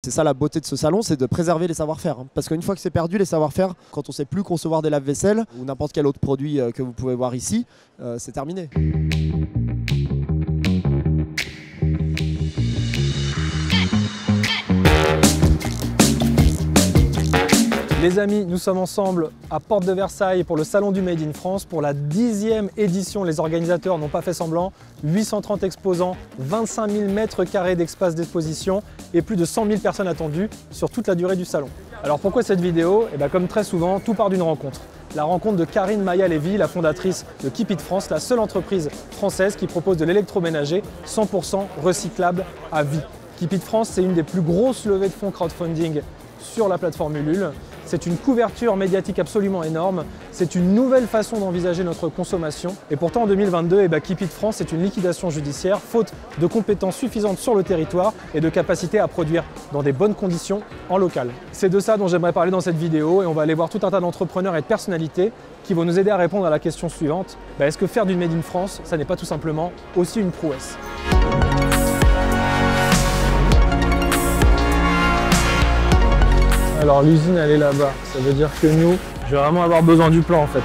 C'est ça la beauté de ce salon, c'est de préserver les savoir-faire. Parce qu'une fois que c'est perdu, les savoir-faire, quand on ne sait plus concevoir des lave-vaisselle ou n'importe quel autre produit que vous pouvez voir ici, c'est terminé. Les amis, nous sommes ensemble à Porte de Versailles pour le Salon du Made in France. Pour la 10e édition, les organisateurs n'ont pas fait semblant. 830 exposants, 25 000 mètres carrés d'espace d'exposition et plus de 100 000 personnes attendues sur toute la durée du salon. Alors pourquoi cette vidéo? Comme très souvent, tout part d'une rencontre. La rencontre de Karine Maya-Lévy, la fondatrice de Keep It France, la seule entreprise française qui propose de l'électroménager 100% recyclable à vie. Keep It France, c'est une des plus grosses levées de fonds crowdfunding sur la plateforme Ulule. C'est une couverture médiatique absolument énorme, c'est une nouvelle façon d'envisager notre consommation. Et pourtant en 2022, Keep It France est une liquidation judiciaire, faute de compétences suffisantes sur le territoire et de capacité à produire dans des bonnes conditions en local. C'est de ça dont j'aimerais parler dans cette vidéo et on va aller voir tout un tas d'entrepreneurs et de personnalités qui vont nous aider à répondre à la question suivante. Est-ce que faire du Made in France, ça n'est pas tout simplement aussi une prouesse? Alors l'usine elle est là-bas, ça veut dire que nous, je vais vraiment avoir besoin du plan en fait.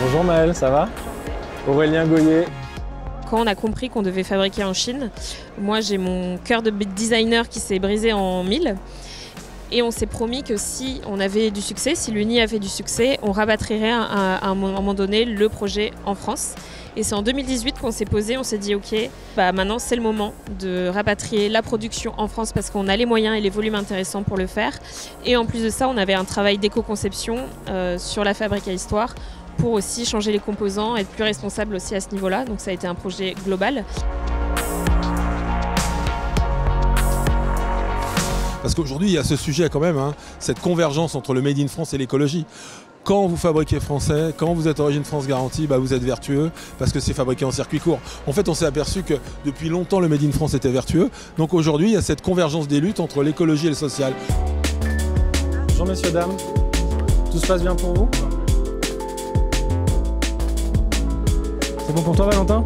Bonjour Maëlle, ça va? Aurélien Goyer. Quand on a compris qu'on devait fabriquer en Chine, moi j'ai mon cœur de designer qui s'est brisé en mille. Et on s'est promis que si on avait du succès, si l'Uni avait du succès, on rapatrierait à un moment donné le projet en France. Et c'est en 2018 qu'on s'est posé, on s'est dit ok, maintenant c'est le moment de rapatrier la production en France parce qu'on a les moyens et les volumes intéressants pour le faire. Et en plus de ça, on avait un travail d'éco-conception sur la fabrique à histoire pour aussi changer les composants, être plus responsable aussi à ce niveau-là. Donc ça a été un projet global. Parce qu'aujourd'hui, il y a ce sujet quand même, cette convergence entre le Made in France et l'écologie. Quand vous fabriquez français, quand vous êtes Origine France Garantie, vous êtes vertueux parce que c'est fabriqué en circuit court. En fait, on s'est aperçu que depuis longtemps, le Made in France était vertueux. Donc aujourd'hui, il y a cette convergence des luttes entre l'écologie et le social. Bonjour messieurs, dames. Tout se passe bien pour vous? C'est bon pour toi, Valentin?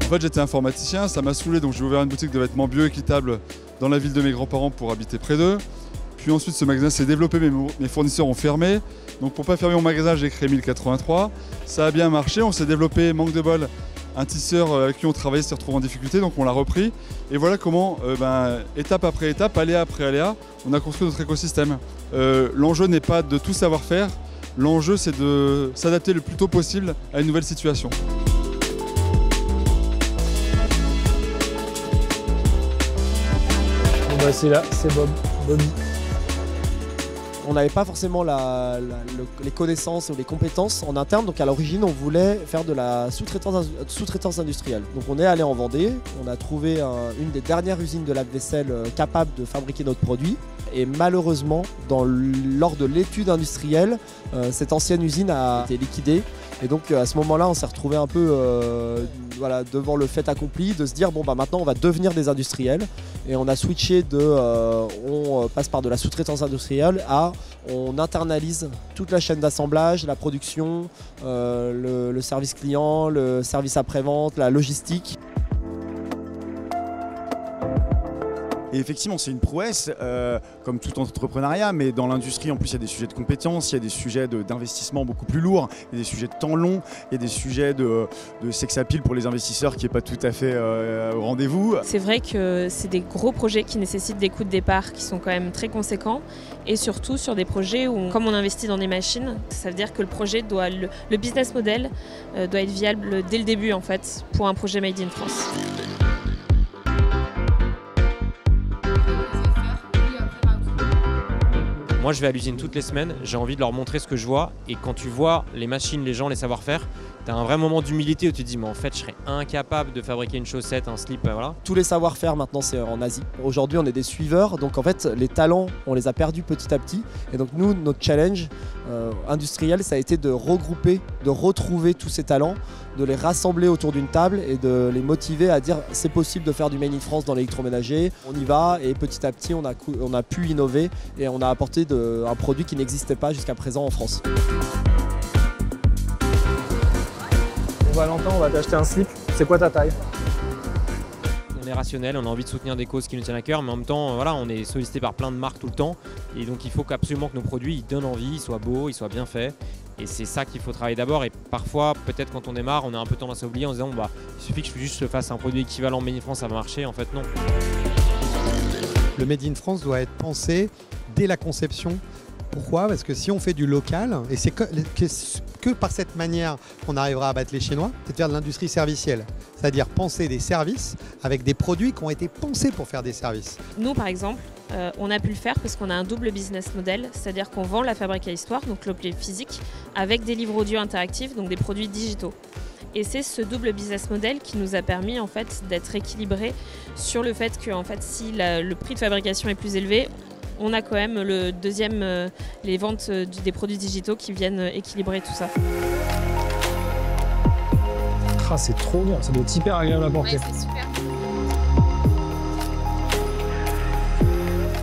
En fait, j'étais informaticien, ça m'a saoulé, donc j'ai ouvert une boutique de vêtements bio-équitables dans la ville de mes grands-parents pour habiter près d'eux. Puis ensuite, ce magasin s'est développé, mais mes fournisseurs ont fermé. Donc pour ne pas fermer mon magasin, j'ai créé 1083. Ça a bien marché, on s'est développé, manque de bol. Un tisseur avec qui on travaillait s'est retrouvé en difficulté, donc on l'a repris. Et voilà comment, étape après étape, aléa après aléa, on a construit notre écosystème. L'enjeu n'est pas de tout savoir faire, l'enjeu c'est de s'adapter le plus tôt possible à une nouvelle situation. C'est là, c'est Bob. Bobby. On n'avait pas forcément les connaissances ou les compétences en interne, donc à l'origine on voulait faire de la sous-traitance industrielle. Donc on est allé en Vendée, on a trouvé une des dernières usines de lave-vaisselle capable de fabriquer notre produit. Et malheureusement, lors de l'étude industrielle, cette ancienne usine a été liquidée. Et donc à ce moment-là, on s'est retrouvé un peu devant le fait accompli de se dire maintenant on va devenir des industriels. Et on a switché on passe par de la sous-traitance industrielle à on internalise toute la chaîne d'assemblage, la production, le service client, le service après-vente, la logistique. Et effectivement, c'est une prouesse, comme tout entrepreneuriat, mais dans l'industrie, en plus, il y a des sujets de compétences, il y a des sujets d'investissement beaucoup plus lourds, il y a des sujets de temps long, il y a des sujets de sex appeal pour les investisseurs qui n'est pas tout à fait au rendez-vous. C'est vrai que c'est des gros projets qui nécessitent des coûts de départ qui sont quand même très conséquents et surtout sur des projets où, comme on investit dans des machines, ça veut dire que le projet le business model doit être viable dès le début en fait pour un projet Made in France. Moi, je vais à l'usine toutes les semaines, j'ai envie de leur montrer ce que je vois. Et quand tu vois les machines, les gens, les savoir-faire, tu as un vrai moment d'humilité où tu te dis, mais en fait, je serais incapable de fabriquer une chaussette, un slip, voilà. Tous les savoir-faire maintenant, c'est en Asie. Aujourd'hui, on est des suiveurs, donc en fait, les talents, on les a perdus petit à petit. Et donc nous, notre challenge industriel, ça a été de regrouper, de retrouver tous ces talents, de les rassembler autour d'une table et de les motiver à dire c'est possible de faire du Made in France dans l'électroménager. On y va et petit à petit, on a pu innover et on a apporté un produit qui n'existait pas jusqu'à présent en France. Bon Valentin, on va t'acheter un slip. C'est quoi ta taille? On est rationnel, on a envie de soutenir des causes qui nous tiennent à cœur, mais en même temps, voilà, on est sollicité par plein de marques tout le temps. Et donc il faut absolument que nos produits ils donnent envie, ils soient beaux, ils soient bien faits. Et c'est ça qu'il faut travailler d'abord. Et parfois, peut-être quand on démarre, on a un peu tendance à oublier en se disant il suffit que je juste fasse un produit équivalent Made in France, ça va marcher. En fait, non. Le Made in France doit être pensé dès la conception. Pourquoi? Parce que si on fait du local, et c'est que par cette manière qu'on arrivera à battre les Chinois, c'est de faire de l'industrie servicielle. C'est-à-dire penser des services avec des produits qui ont été pensés pour faire des services. Nous, par exemple, on a pu le faire parce qu'on a un double business model, c'est-à-dire qu'on vend la fabrique à histoire, donc l'objet physique, avec des livres audio interactifs, donc des produits digitaux. Et c'est ce double business model qui nous a permis en fait, d'être équilibré sur le fait que en fait, si le prix de fabrication est plus élevé, on a quand même le deuxième, les ventes des produits digitaux qui viennent équilibrer tout ça. Ah, c'est trop bien, ça doit être hyper agréable à porter. Ouais, c'est super.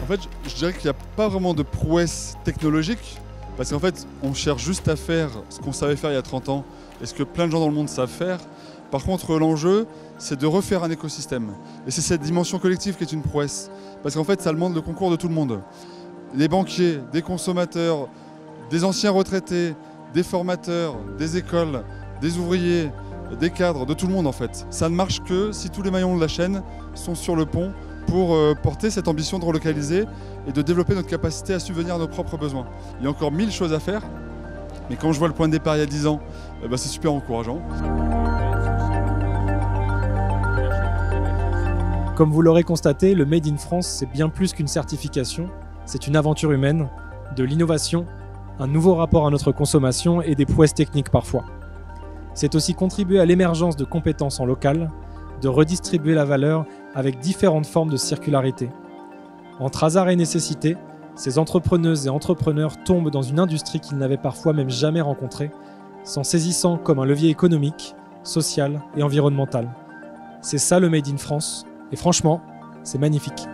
En fait, je dirais qu'il n'y a pas vraiment de prouesse technologique, parce qu'en fait, on cherche juste à faire ce qu'on savait faire il y a 30 ans, et ce que plein de gens dans le monde savent faire. Par contre, l'enjeu, c'est de refaire un écosystème. Et c'est cette dimension collective qui est une prouesse. Parce qu'en fait, ça demande le concours de tout le monde. Les banquiers, des consommateurs, des anciens retraités, des formateurs, des écoles, des ouvriers, des cadres, de tout le monde en fait. Ça ne marche que si tous les maillons de la chaîne sont sur le pont pour porter cette ambition de relocaliser et de développer notre capacité à subvenir à nos propres besoins. Il y a encore 1000 choses à faire, mais quand je vois le point de départ il y a 10 ans, c'est super encourageant. Comme vous l'aurez constaté, le Made in France, c'est bien plus qu'une certification, c'est une aventure humaine, de l'innovation, un nouveau rapport à notre consommation et des prouesses techniques parfois. C'est aussi contribuer à l'émergence de compétences en local, de redistribuer la valeur avec différentes formes de circularité. Entre hasard et nécessité, ces entrepreneuses et entrepreneurs tombent dans une industrie qu'ils n'avaient parfois même jamais rencontrée, s'en saisissant comme un levier économique, social et environnemental. C'est ça le Made in France, et franchement, c'est magnifique.